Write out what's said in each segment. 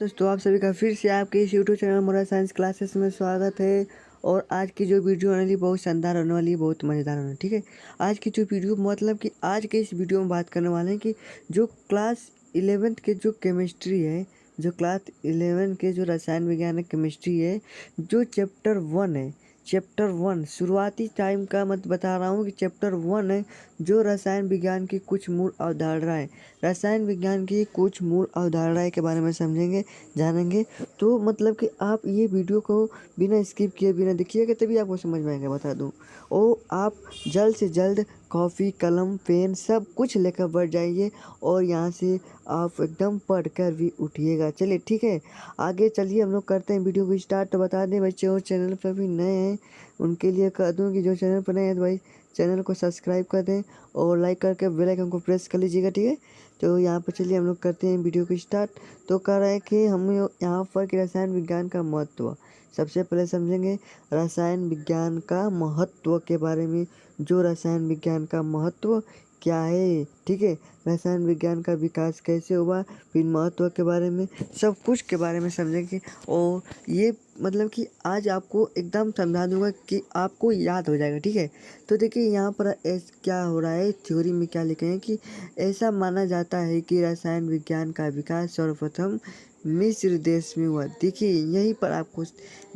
दोस्तों आप सभी का फिर से आपके इस यूट्यूब चैनल मोरा साइंस क्लासेस में स्वागत है। और आज की जो वीडियो होने वाली बहुत शानदार होने वाली है, बहुत मज़ेदार होने वाली है। ठीक है, आज की जो वीडियो मतलब कि आज के इस वीडियो में बात करने वाले हैं कि जो क्लास 11th के जो केमिस्ट्री है, जो क्लास 11 के जो रसायन विज्ञान है, केमिस्ट्री है, जो चैप्टर 1 है, चैप्टर 1 शुरुआती टाइम का मत बता रहा हूँ कि चैप्टर 1 है जो रसायन विज्ञान की कुछ मूल अवधारणाएं, रसायन विज्ञान की कुछ मूल अवधारणाएं के बारे में समझेंगे, जानेंगे। तो मतलब कि आप ये वीडियो को बिना स्किप किए बिना देखिएगा तभी आपको समझ में आएगा, बता दूँ। और आप जल्द से जल्द कॉफ़ी कलम पेन सब कुछ लेकर बैठ जाइए और यहाँ से आप एकदम पढ़ कर भी उठिएगा। चलिए ठीक है, आगे चलिए हम लोग करते हैं वीडियो को स्टार्ट। तो बता दें बच्चे और चैनल पर भी नए हैं उनके लिए कह दूँ कि जो चैनल पर नए हैं तो भाई चैनल को सब्सक्राइब कर दें और लाइक करके बेल आइकन को प्रेस कर लीजिएगा। ठीक है, तो यहाँ पर चलिए हम लोग करते हैं वीडियो को स्टार्ट। तो कह रहा है कि हम यहाँ पर कि रसायन विज्ञान का महत्व सबसे पहले समझेंगे। रसायन विज्ञान का महत्व के बारे में, जो रसायन विज्ञान का महत्व क्या है। ठीक है, रसायन विज्ञान का विकास कैसे हुआ, फिर महत्व के बारे में सब कुछ के बारे में समझेंगे। और ये मतलब कि आज आपको एकदम समझा दूंगा कि आपको याद हो जाएगा। ठीक है, तो देखिए यहाँ पर क्या हो रहा है, थ्योरी में क्या लिखे हैं कि ऐसा माना जाता है कि रसायन विज्ञान का विकास सर्वप्रथम मिस्र देश में हुआ। देखिए यहीं पर आपको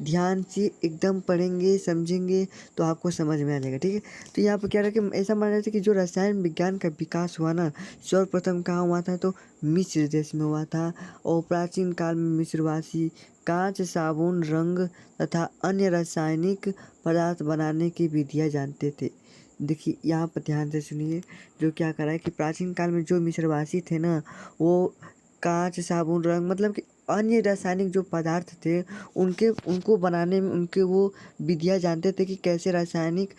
ध्यान से एकदम पढ़ेंगे समझेंगे तो आपको समझ में आ जाएगा। ठीक है, तो यहाँ पर क्या रहा कि ऐसा माना जाता है कि जो रसायन विज्ञान का विकास हुआ ना, सर्वप्रथम कहाँ हुआ था, तो मिस्र देश में हुआ था। और प्राचीन काल में मिस्रवासी कांच, साबुन, रंग तथा अन्य रासायनिक पदार्थ बनाने की विधियाँ जानते थे। देखिए यहाँ पर ध्यान से सुनिए, जो क्या करा है कि प्राचीन काल में जो मिस्रवासी थे ना, वो कांच, साबुन, रंग मतलब कि अन्य रासायनिक जो पदार्थ थे उनको बनाने में उनके वो विधियाँ जानते थे कि कैसे रासायनिक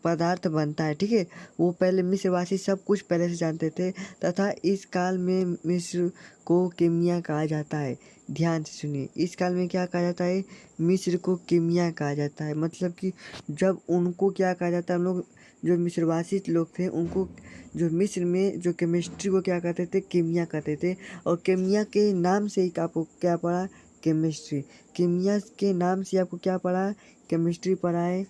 पदार्थ बनता है। ठीक है, वो पहले मिस्रवासी सब कुछ पहले से जानते थे। तथा इस काल में मिस्र को कीमिया कहा जाता है। ध्यान से सुनिए, इस काल में क्या कहा जाता है, मिस्र को कीमिया कहा जाता है। मतलब कि जब उनको क्या कहा जाता है, हम लोग जो मिस्रवासी लोग थे उनको जो मिस्र में जो केमिस्ट्री को क्या कहते थे, कीमिया कहते थे। और कीमिया के नाम से ही आपको क्या पढ़ा, केमिस्ट्री। कीमिया के नाम से आपको क्या पढ़ा, केमिस्ट्री पढ़ा है।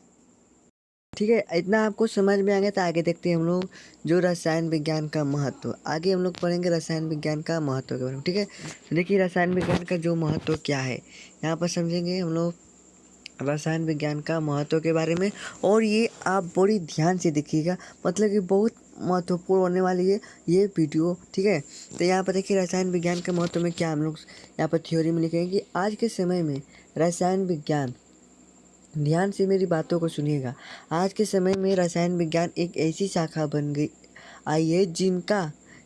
ठीक है, इतना आपको समझ में आ गया तो आगे देखते हैं हम लोग जो रसायन विज्ञान का महत्व। आगे हम लोग पढ़ेंगे रसायन विज्ञान का महत्व के बारे में। ठीक है, तो देखिए रसायन विज्ञान का जो महत्व क्या है, यहाँ पर समझेंगे हम लोग रसायन विज्ञान का महत्व के बारे में। और ये आप बड़ी ध्यान से देखिएगा, मतलब कि बहुत महत्वपूर्ण होने वाली है ये वीडियो। ठीक है, तो यहाँ पर देखिए रसायन विज्ञान के महत्व में क्या हम लोग यहाँ पर थ्योरी में लिखेंगे कि आज के समय में रसायन विज्ञान, ध्यान से मेरी बातों को सुनिएगा, आज के समय में रसायन विज्ञान एक ऐसी शाखा बन गई आई है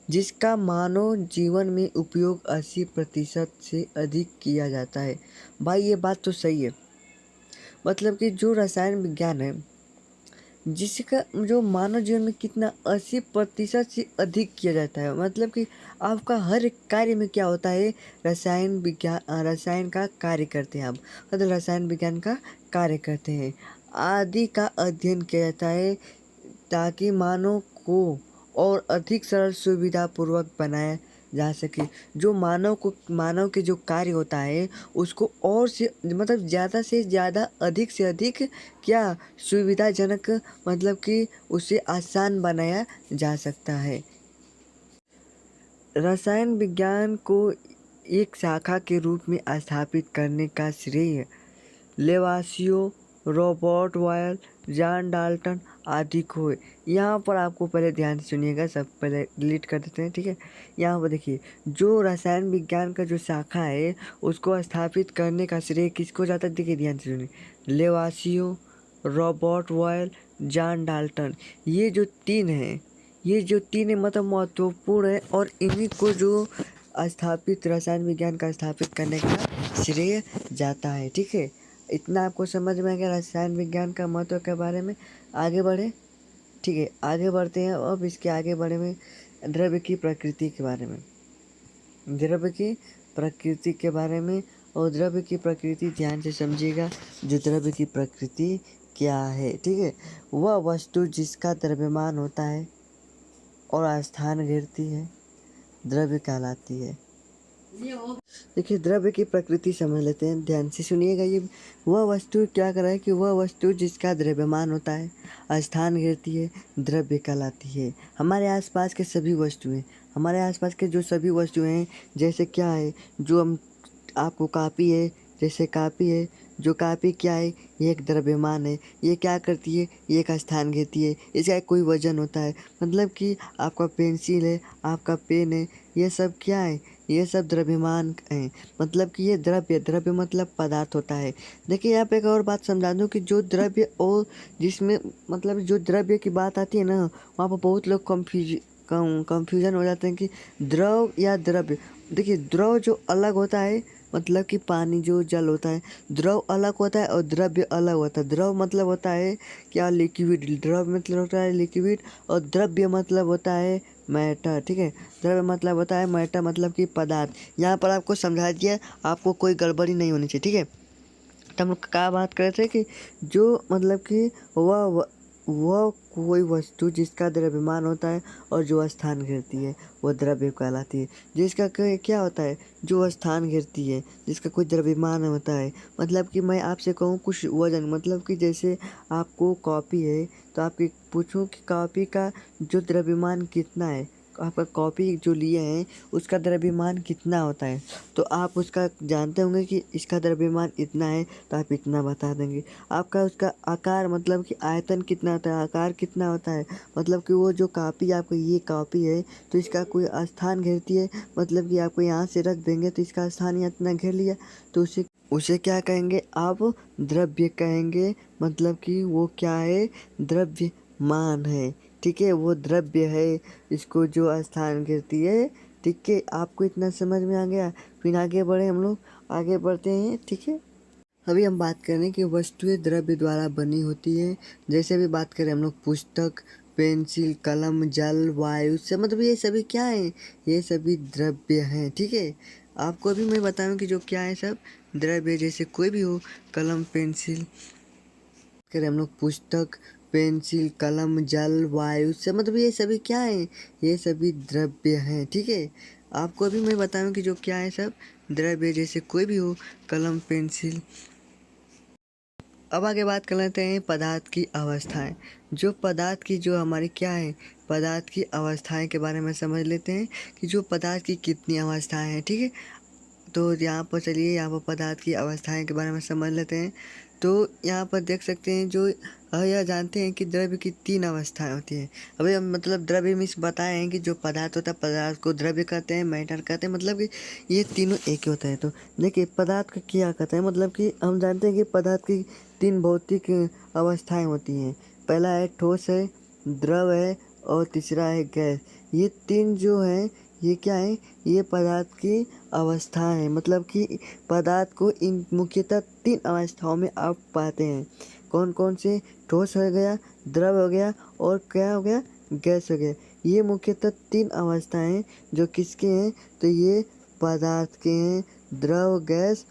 जिसका मानव जीवन में उपयोग 80% से अधिक किया जाता है। भाई ये बात तो सही है, मतलब कि जो रसायन विज्ञान है जिसका जो मानव जीवन में कितना 80% से अधिक किया जाता है। मतलब कि आपका हर एक कार्य में क्या होता है, रसायन विज्ञान, रसायन का कार्य करते हैं आप, मतलब रसायन विज्ञान का कार्य करते हैं। आदि का अध्ययन किया जाता है ताकि मानव को और अधिक सरल सुविधापूर्वक बनाया जा सके। जो मानव के जो कार्य होता है उसको और से मतलब ज़्यादा से ज़्यादा अधिक से अधिक क्या सुविधाजनक, मतलब कि उसे आसान बनाया जा सकता है। रसायन विज्ञान को एक शाखा के रूप में स्थापित करने का श्रेय लेवासियो, रॉबर्ट बॉयल, जॉन डाल्टन आदि को है। यहाँ पर आपको पहले ध्यान से सुनिएगा, सब पहले डिलीट कर देते हैं। ठीक है, यहाँ पर देखिए जो रसायन विज्ञान का जो शाखा है उसको स्थापित करने का श्रेय किसको जाता है, देखिए ध्यान से सुनिए, लेवासियो, रॉबर्ट बॉयल, जॉन डाल्टन। ये जो तीन हैं, ये जो तीन मतलब महत्वपूर्ण है और इन्हीं को जो स्थापित रसायन विज्ञान का स्थापित करने का श्रेय जाता है। ठीक है, इतना आपको समझ में आ गया रसायन विज्ञान का महत्व के बारे में। आगे बढ़े, ठीक है आगे बढ़ते हैं। अब इसके आगे बढ़े में द्रव्य की प्रकृति के बारे में, द्रव्य की प्रकृति के बारे में। और द्रव्य की प्रकृति ध्यान से समझिएगा, जो द्रव्य की प्रकृति क्या है। ठीक है, वह वस्तु जिसका द्रव्यमान होता है और स्थान घेरती है द्रव्य कहलाती है। देखिए द्रव्य की प्रकृति समझ लेते हैं, ध्यान से सुनिएगा। ये वह वस्तु क्या कर रहा है कि वह वस्तु जिसका द्रव्यमान होता है, स्थान घेरती है, द्रव्य कहलाती है। हमारे आसपास के सभी वस्तुएं, हमारे आसपास के जो सभी वस्तुएं हैं, जैसे क्या है, जो हम आपको कापी है, जैसे कापी है, जो कापी क्या है, ये एक द्रव्यमान है। ये क्या करती है, ये एक स्थान घेरती है, इसका एक कोई वजन होता है। मतलब कि आपका पेंसिल है, आपका पेन है, ये सब क्या है, ये सब द्रव्यमान है। मतलब कि ये द्रव्य, द्रव्य मतलब पदार्थ होता है। देखिए यहाँ पे एक और बात समझा दूँ कि जो द्रव्य और जिसमें मतलब जो द्रव्य की बात आती है ना, वहाँ पर बहुत लोग कंफ्यूजन हो जाते हैं कि द्रव या द्रव्य। देखिए द्रव जो अलग होता है, मतलब कि पानी जो जल होता है, द्रव अलग होता है और द्रव्य अलग होता है। द्रव मतलब होता है क्या, लिक्विड। द्रव मतलब होता है लिक्विड, और द्रव्य मतलब होता है मैटर। ठीक है, द्रव्य मतलब होता है मैटर, मतलब कि पदार्थ। यहाँ पर आपको समझा दिया, आपको कोई गड़बड़ी नहीं होनी चाहिए। ठीक है, तो हम लोग क्या बात कर रहे थे कि जो मतलब कि वह कोई वस्तु जिसका द्रव्यमान होता है और जो स्थान घेरती है, वो द्रव्य कहलाती है। जिसका क्या होता है, जो स्थान घेरती है, जिसका कोई द्रव्यमान होता है। मतलब कि मैं आपसे कहूँ कुछ वजन, मतलब कि जैसे आपको कॉपी है, तो आपकी पूछूं कि कॉपी का जो द्रव्यमान कितना है, आपका कॉपी जो लिए हैं उसका द्रव्यमान कितना होता है, तो आप उसका जानते होंगे कि इसका द्रव्यमान इतना है, तो आप इतना बता देंगे। आपका उसका आकार, मतलब कि आयतन कितना होता है, आकार कितना होता है, मतलब कि वो जो कॉपी, आपको ये कॉपी है तो इसका कोई स्थान घेरती है, मतलब कि आपको यहाँ से रख देंगे तो इसका स्थान इतना घेर लिया, तो उसे क्या कहेंगे आप, द्रव्य कहेंगे। मतलब कि वो क्या है, द्रव्यमान है। ठीक है, वो द्रव्य है, इसको जो स्थान घेरती है। ठीक है, आपको इतना समझ में आ गया। फिर आगे बढ़े, हम लोग आगे बढ़ते हैं। ठीक है, अभी हम बात करें कि वस्तुएं द्रव्य द्वारा बनी होती है। जैसे भी बात करें हम लोग, पुस्तक, पेंसिल, कलम, जल, वायु से, मतलब ये सभी क्या है, ये सभी द्रव्य हैं। ठीक है, आपको अभी मैं बताऊं कि जो क्या है, सब द्रव्य। जैसे कोई भी हो, कलम, पेंसिल, करें हम लोग, पुस्तक, पेंसिल, कलम, जल, वायु से, मतलब ये सभी क्या है, ये सभी द्रव्य हैं। ठीक है, आपको अभी मैं बताऊं कि जो क्या है, सब द्रव्य। जैसे कोई भी हो, कलम, पेंसिल। अब आगे बात कर लेते हैं पदार्थ की अवस्थाएं। जो पदार्थ की जो हमारी क्या है, पदार्थ की अवस्थाएं के बारे में समझ लेते हैं कि जो पदार्थ की कितनी अवस्थाएं हैं। ठीक है, तो यहाँ पर चलिए, यहाँ पर पदार्थ की अवस्थाएं के बारे में समझ लेते हैं। तो यहाँ पर देख सकते हैं, जो यह जानते हैं कि द्रव्य की 3 अवस्थाएं होती हैं। अभी हम मतलब द्रव्य में बताए हैं कि जो पदार्थ होता है, पदार्थ को द्रव्य कहते हैं, मैटर कहते हैं, मतलब कि ये तीनों एक ही होता है। तो देखिए पदार्थ का क्या कहते हैं, मतलब कि हम जानते हैं कि पदार्थ की 3 भौतिक अवस्थाएं होती हैं। पहला है ठोस है, द्रव है, और तीसरा है गैस। ये 3 जो हैं, ये क्या है, ये पदार्थ की अवस्थाएं हैं। मतलब कि पदार्थ को इन मुख्यतः 3 अवस्थाओं में आप पाते हैं। कौन कौन से, ठोस हो गया, द्रव हो गया, और क्या हो गया, गैस हो गया। ये मुख्यतः 3 अवस्थाएं हैं जो किसके हैं, तो ये पदार्थ के हैं, द्रव, गैस।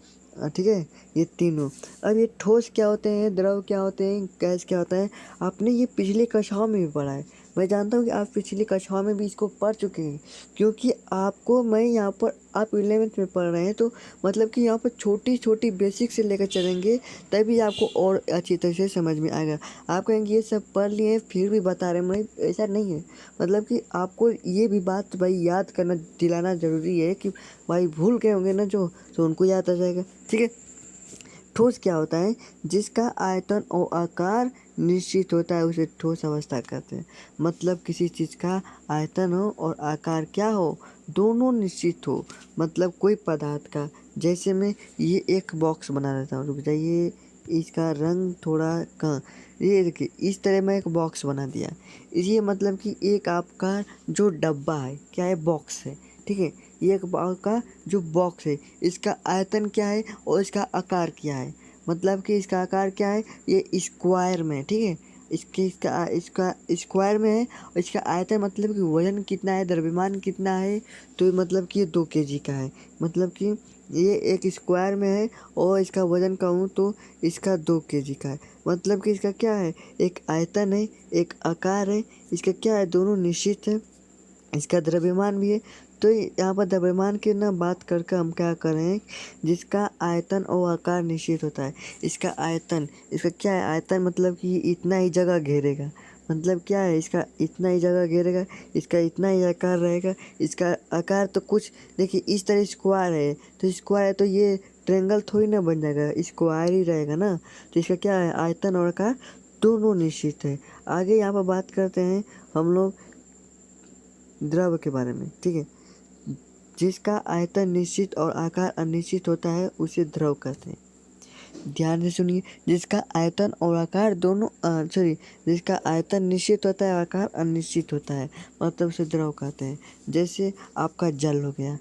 ठीक है, ये तीनों। अब ये ठोस क्या होते हैं, द्रव क्या होते हैं, गैस क्या होता है, आपने ये पिछली कक्षाओं में भी पढ़ा है। मैं जानता हूँ कि आप पिछली कक्षाओं में भी इसको पढ़ चुके हैं, क्योंकि आपको मैं यहाँ पर, आप 11th में पढ़ रहे हैं, तो मतलब कि यहाँ पर छोटी छोटी बेसिक से लेकर चलेंगे, तभी आपको और अच्छी तरह से समझ में आएगा। आप कहेंगे ये सब पढ़ लिए फिर भी बता रहे हैं, मैं, ऐसा नहीं है। मतलब कि आपको ये भी बात भाई याद करना, दिलाना ज़रूरी है कि भाई भूल गए होंगे ना जो, तो उनको याद आ जाएगा। ठीक है, ठोस क्या होता है, जिसका आयतन और आकार निश्चित होता है, उसे ठोस अवस्था कहते हैं। मतलब किसी चीज़ का आयतन हो और आकार क्या हो, दोनों निश्चित हो। मतलब कोई पदार्थ का, जैसे मैं ये एक बॉक्स बना देता हूँ, रुक जाइए, इसका रंग थोड़ा कहाँ, ये देखिए इस तरह मैं एक बॉक्स बना दिया। ये मतलब कि एक आपका जो डब्बा है, क्या है, बॉक्स है। ठीक है, ये एक का जो बॉक्स है, इसका आयतन क्या है और इसका आकार क्या है। मतलब कि इसका आकार क्या है, ये स्क्वायर में। ठीक है, इसका स्क्वायर में है, और इसका आयतन मतलब कि वजन कितना है, द्रव्यमान कितना है, तो मतलब कि ये 2 kg का है। मतलब कि ये एक स्क्वायर में है, और इसका वजन कहूँ तो इसका 2 kg का है। मतलब कि इसका क्या है, एक आयतन है, एक आकार है, इसका क्या है, दोनों निश्चित है, इसका द्रव्यमान भी है, तो यहाँ पर द्रव्यमान की ना बात करके हम क्या कर रहे हैं, जिसका आयतन और आकार निश्चित होता है। इसका आयतन, इसका क्या है आयतन, मतलब कि इतना ही जगह घेरेगा। मतलब क्या है, इसका इतना ही जगह घेरेगा, इसका इतना ही आकार रहेगा। इसका आकार तो कुछ देखिए इस तरह स्क्वायर है, तो स्क्वायर है तो ये ट्रायंगल थोड़ी ना बन जाएगा, स्क्वायर ही रहेगा ना। तो इसका क्या है, आयतन और आकार दोनों निश्चित है। आगे यहाँ पर बात करते हैं हम लोग द्रव के बारे में, ठीक है। जिसका आयतन निश्चित और आकार अनिश्चित होता है उसे द्रव कहते हैं। ध्यान से सुनिए, जिसका आयतन और आकार दोनों जिसका आयतन निश्चित होता है, आकार अनिश्चित होता है, मतलब उसे द्रव कहते हैं। जैसे आपका जल हो गया,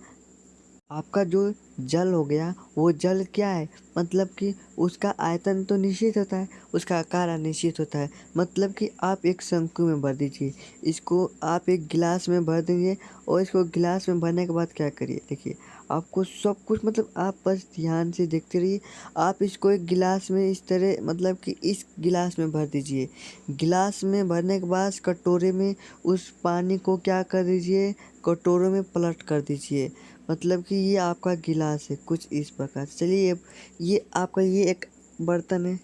आपका जो जल हो गया वो जल क्या है, मतलब कि उसका आयतन तो निश्चित होता है, उसका आकार अनिश्चित होता है। मतलब कि आप एक शंकु में भर दीजिए, इसको आप एक गिलास में भर दीजिए, और इसको गिलास में भरने के बाद क्या करिए, देखिए आपको सब कुछ, मतलब आप बस ध्यान से देखते रहिए। आप इसको एक गिलास में इस तरह, मतलब कि इस गिलास में भर दीजिए। गिलास में भरने के बाद कटोरे में उस पानी को क्या कर दीजिए, कटोरे में पलट कर दीजिए। मतलब कि ये आपका गिलास है, कुछ इस प्रकार। चलिए ये आपका ये एक बर्तन है।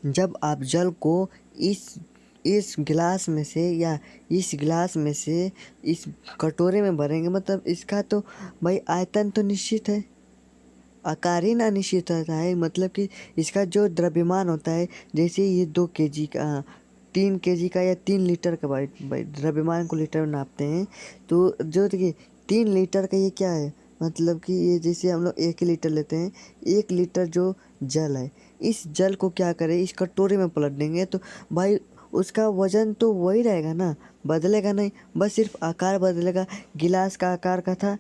जब आप जल को इस गिलास में से या इस गिलास में से इस कटोरे में भरेंगे, मतलब इसका तो भाई आयतन तो निश्चित है, आकार ही ना निश्चित होता है। मतलब कि इसका जो द्रव्यमान होता है, जैसे ये 2 kg का, 3 kg का या 3 लीटर का, भाई द्रव्यमान को लीटर में नापते हैं। तो जो देखिए 3 लीटर का ये क्या है, मतलब कि ये जैसे हम लोग 1 लीटर लेते हैं, 1 लीटर जो जल है, इस जल को क्या करें, इस कटोरे में पलट देंगे तो भाई उसका वजन तो वही रहेगा ना, बदलेगा नहीं, बस सिर्फ आकार बदलेगा। गिलास का आकार का था,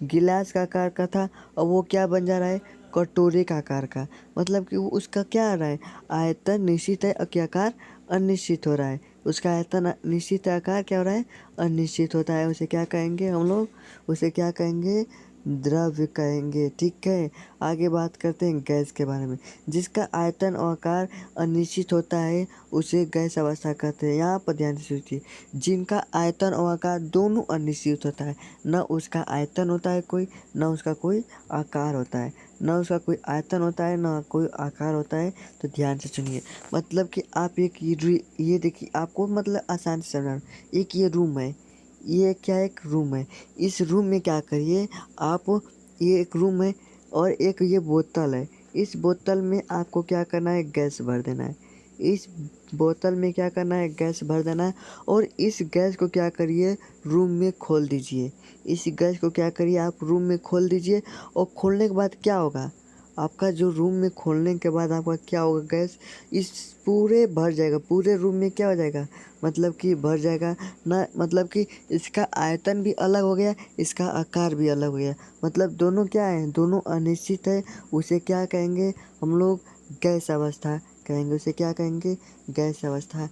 गिलास का आकार का था, और वो क्या बन जा रहा है, कटोरे का आकार का। मतलब कि वो उसका क्या आ रहा है, आयतन निश्चित है, क्या आकार अनिश्चित हो रहा है। उसका आयतन निश्चित है, आकार क्या हो रहा है, अनिश्चित होता है। उसे क्या कहेंगे हम लोग, उसे क्या कहेंगे, द्रव्य कहेंगे, ठीक है। आगे बात करते हैं गैस के बारे में। जिसका आयतन और आकार अनिश्चित होता है उसे गैस अवस्था कहते हैं। यहाँ पर ध्यान से सोचिए, जिनका आयतन और आकार दोनों अनिश्चित होता है, न उसका आयतन होता है कोई, न उसका कोई आकार होता है, न उसका कोई आयतन होता है, न कोई आकार होता है। तो ध्यान से सुनिए, मतलब कि आप एक ये देखिए, आपको मतलब आसान से समझा, एक ये रूम है, ये क्या है, एक रूम है। इस रूम में क्या करिए आप, ये एक रूम है और एक ये बोतल है। इस बोतल में आपको क्या करना है, गैस भर देना है। इस बोतल में क्या करना है, गैस भर देना है, और इस गैस को क्या करिए, रूम में खोल दीजिए। इस गैस को क्या करिए, आप रूम में खोल दीजिए, और खोलने के बाद क्या होगा, आपका जो रूम में खोलने के बाद आपका क्या होगा, गैस इस पूरे भर जाएगा, पूरे रूम में क्या हो जाएगा, मतलब कि भर जाएगा ना। मतलब कि इसका आयतन भी अलग हो गया, इसका आकार भी अलग हो गया, मतलब दोनों क्या है, दोनों अनिश्चित है। उसे क्या कहेंगे हम लोग, गैस अवस्था कहेंगे। उसे क्या कहेंगे, गैस अवस्था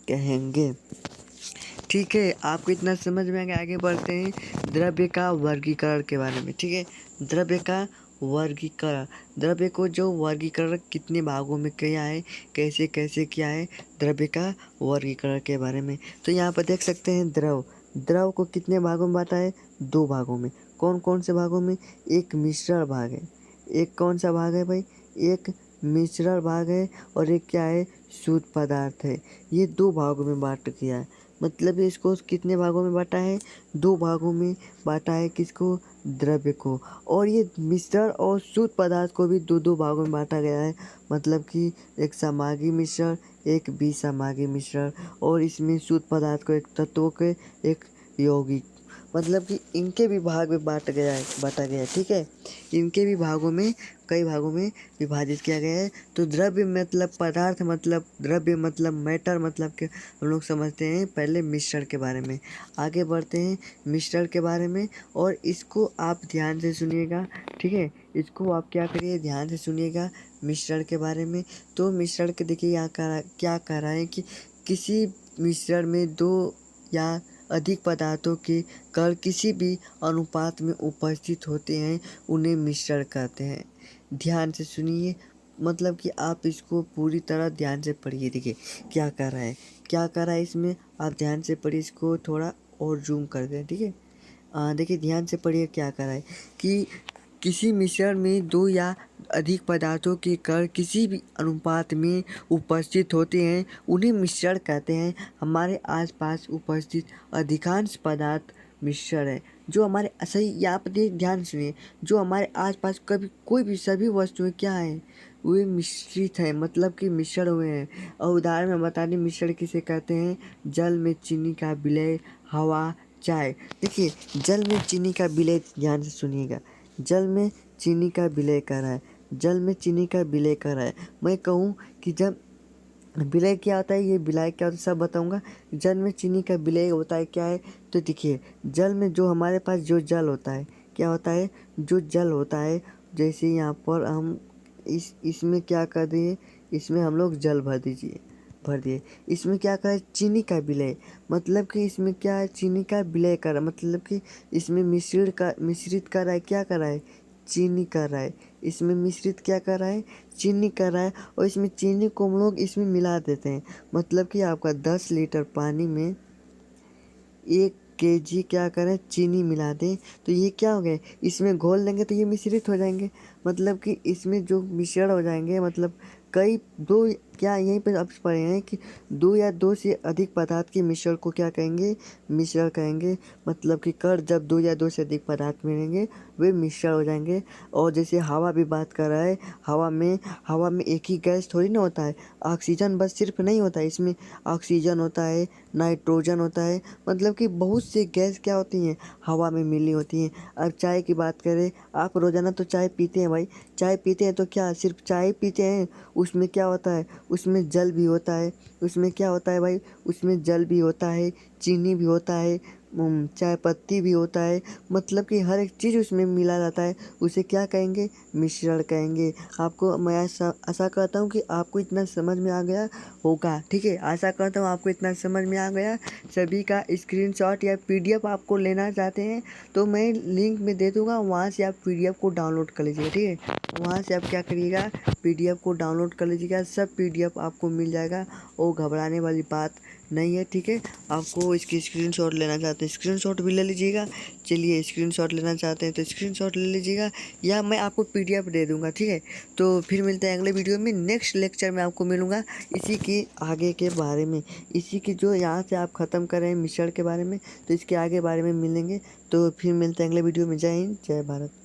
कहेंगे, ठीक है। आपको इतना समझ में आ गया। आगे बढ़ते हैं द्रव्य का वर्गीकरण के बारे में, ठीक है। द्रव्य का वर्गीकरण, द्रव्य को जो वर्गीकरण कितने भागों में किया है, कैसे कैसे किया है, द्रव्य का वर्गीकरण के बारे में। तो यहाँ पर देख सकते हैं द्रव, द्रव को कितने भागों में बांटा है, 2 भागों में। कौन कौन से भागों में, एक मिश्रण भाग है, एक कौन सा भाग है भाई, एक मिश्रण भाग है, और एक क्या है, शुद्ध पदार्थ है। ये 2 भागों में बांट किया है। मतलब इसको कितने भागों में बांटा है, 2 भागों में बांटा है, किसको, द्रव्य को। और ये मिश्रण और शुद्ध पदार्थ को भी 2 भागों में बांटा गया है। मतलब कि एक समागी मिश्रण, एक विसमागी मिश्रण, और इसमें शुद्ध पदार्थ को एक तत्वों के, एक यौगिक, मतलब कि इनके भी भाग में बांटा गया है, ठीक है। इनके भी भागों में, कई भागों में विभाजित किया गया है। तो द्रव्य मतलब पदार्थ, मतलब द्रव्य मतलब मैटर, मतलब कि हम लोग समझते हैं पहले मिश्रण के बारे में। आगे बढ़ते हैं मिश्रण के बारे में, और इसको आप ध्यान से सुनिएगा, ठीक है। इसको आप क्या करिए, ध्यान से सुनिएगा मिश्रण के बारे में। तो मिश्रण के देखिए यहाँ क्या कह रहा है कि किसी मिश्रण में 2 या अधिक पदार्थों के कण किसी भी अनुपात में उपस्थित होते हैं, उन्हें मिश्रण कहते हैं। ध्यान से सुनिए, मतलब कि आप इसको पूरी तरह ध्यान से पढ़िए। देखिए क्या कर रहा है, क्या कर रहा है इसमें, आप ध्यान से पढ़िए इसको थोड़ा और जूम करते हैं, ठीक है। देखिए ध्यान से पढ़िए क्या करा है कि किसी मिश्रण में दो या अधिक पदार्थों के कण किसी भी अनुपात में उपस्थित होते हैं उन्हें मिश्रण कहते हैं। हमारे आसपास उपस्थित अधिकांश पदार्थ मिश्रण है। जो हमारे सही यहाँ पर ध्यान सुनिए, जो हमारे आसपास कभी कोई भी सभी वस्तुएं क्या हैं, वे मिश्रित हैं, मतलब कि मिश्रण हुए हैं। और उदाहरण में बता दें मिश्रण किसे कहते हैं। जल में चीनी का विलय, हवा, चाय। देखिए जल में चीनी का विलय, ध्यान से सुनिएगा, जल में चीनी का विलय कर रहा है, जल में चीनी का विलय कर रहा है। मैं कहूँ कि जब विलय क्या होता है, ये विलय क्या होता है सब बताऊंगा। जल में चीनी का विलय होता है क्या है, तो देखिए जल में जो हमारे पास जो जल होता है, क्या होता है, जो जल होता है, जैसे यहाँ पर हम इसमें क्या कर दिए, इसमें हम लोग जल भर दिए। इसमें क्या करा है, चीनी का विलय, मतलब कि इसमें क्या है, चीनी का विलय करा, मतलब कि इसमें मिश्रित कर रहा है, क्या कर रहा है, चीनी कर रहा है। इसमें मिश्रित क्या कर रहा है, चीनी कर रहा है। और इसमें चीनी को हम लोग इसमें मिला देते हैं, मतलब कि आपका 10 लीटर पानी में 1 kg क्या करें, चीनी मिला दें, तो ये क्या हो गया, इसमें घोल देंगे तो ये मिश्रित हो जाएंगे। मतलब कि इसमें जो मिश्रण हो जाएंगे, मतलब कई दो, क्या यहीं पे आप पढ़े हैं कि दो या दो से अधिक पदार्थ के मिश्रण को क्या कहेंगे, मिश्रण कहेंगे। मतलब कि कण जब दो या दो से अधिक पदार्थ मिलेंगे वे मिश्रण हो जाएंगे। और जैसे हवा भी बात कर रहा है, हवा में एक ही गैस थोड़ी ना होता है, ऑक्सीजन बस सिर्फ नहीं होता है, इसमें ऑक्सीजन होता है, नाइट्रोजन होता है, मतलब कि बहुत से गैस क्या होती हैं, हवा में मिली होती हैं। अब चाय की बात करें, आप रोज़ाना तो चाय पीते हैं भाई, चाय पीते हैं तो क्या सिर्फ चाय पीते हैं, उसमें क्या होता है, उसमें जल भी होता है, उसमें क्या होता है भाई, उसमें जल भी होता है, चीनी भी होता है, चाय पत्ती भी होता है, मतलब कि हर एक चीज़ उसमें मिला जाता है, उसे क्या कहेंगे, मिश्रण कहेंगे। आपको मैं आशा करता हूँ कि आपको इतना समझ में आ गया होगा, ठीक है। आशा करता हूँ आपको इतना समझ में आ गया। सभी का स्क्रीनशॉट या पीडीएफ आपको लेना चाहते हैं तो मैं लिंक में दे दूँगा, वहाँ से आप पीडीएफ को डाउनलोड कर लीजिएगा, ठीक है। वहाँ से आप क्या करिएगा, पीडीएफ को डाउनलोड कर लीजिएगा, सब पीडीएफ आपको मिल जाएगा और घबराने वाली बात नहीं है, ठीक है। आपको इसकी स्क्रीनशॉट लेना चाहते हैं स्क्रीनशॉट भी ले लीजिएगा। चलिए स्क्रीनशॉट लेना चाहते हैं तो स्क्रीनशॉट ले लीजिएगा, या मैं आपको पीडीएफ दे दूंगा, ठीक है। तो फिर मिलते हैं अगले वीडियो में, नेक्स्ट लेक्चर में आपको मिलूंगा इसी के आगे के बारे में, इसी की जो यहाँ से आप ख़त्म कर रहे हैं मिश्रण के बारे में, तो इसके आगे बारे में मिलेंगे। तो फिर मिलते हैं अगले वीडियो में। जय हिंद, जय भारत।